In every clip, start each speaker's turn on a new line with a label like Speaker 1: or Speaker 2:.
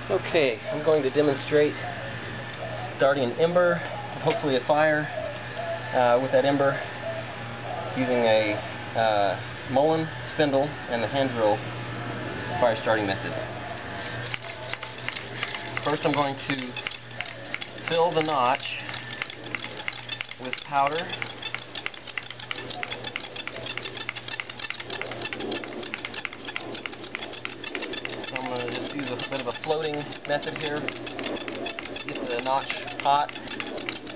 Speaker 1: Okay, I'm going to demonstrate starting an ember, and hopefully a fire, with that ember using a Mullein spindle and the hand drill fire starting method. First I'm going to fill the notch with powder. I'm going to just use a bit of a floating method here. Get the notch hot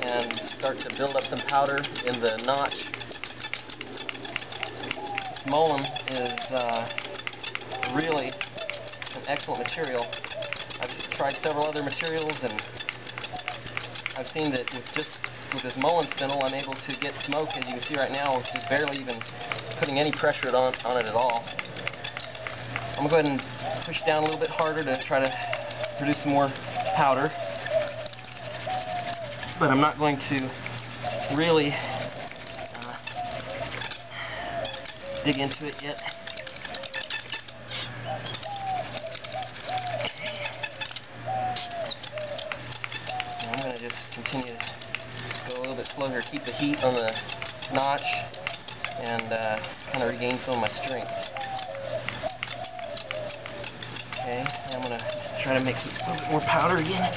Speaker 1: and start to build up some powder in the notch. This Mullein is really an excellent material. I've tried several other materials, and I've seen that with this Mullein spindle I'm able to get smoke, as you can see right now, with just barely even putting any pressure on it at all. I'm going to go ahead and push down a little bit harder to try to produce some more powder. But I'm not going to really dig into it yet. And I'm going to just continue to go a little bit slower, keep the heat on the notch, and kind of regain some of my strength. Okay, and I'm going to try to make a little bit more powder again.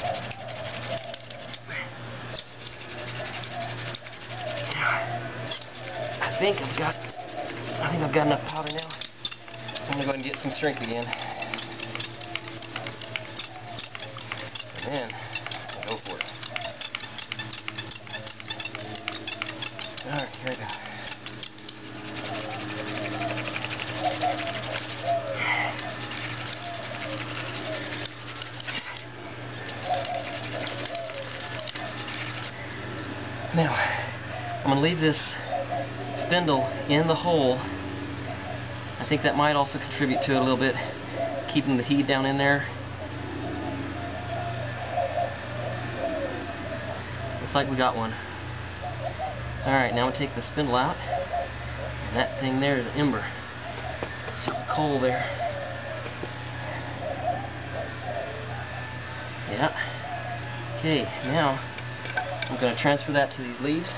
Speaker 1: I think I've got enough powder now. I'm going to go ahead and get some strength again. And then I'll go for it. Alright, here we go. Now, I'm going to leave this spindle in the hole. I think that might also contribute to it a little bit, keeping the heat down in there. Looks like we got one. Alright, now I'm going to take the spindle out, and that thing there is an ember. Some coal there. Yeah. Okay, now I'm going to transfer that to these leaves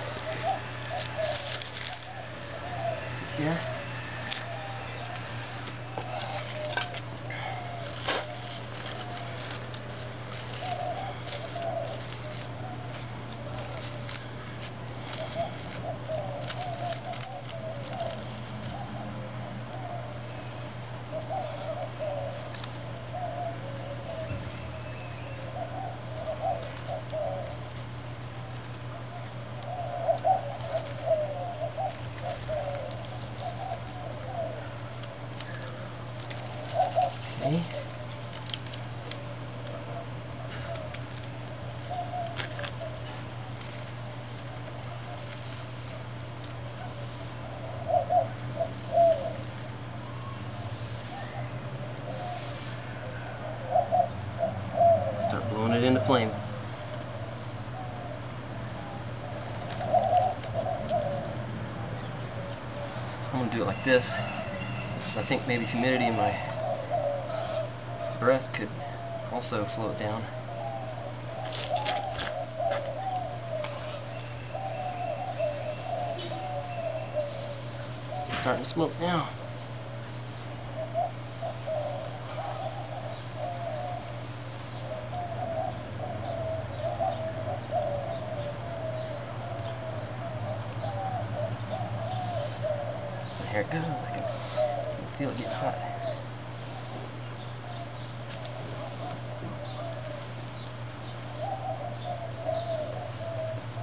Speaker 1: here. Okay. Start blowing it into flame. I'm going to do it like this. I think maybe humidity in my breath could also slow it down. It's starting to smoke now. There it goes. I can feel it getting hot.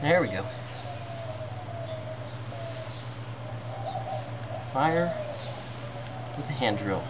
Speaker 1: There we go. Fire with a hand drill.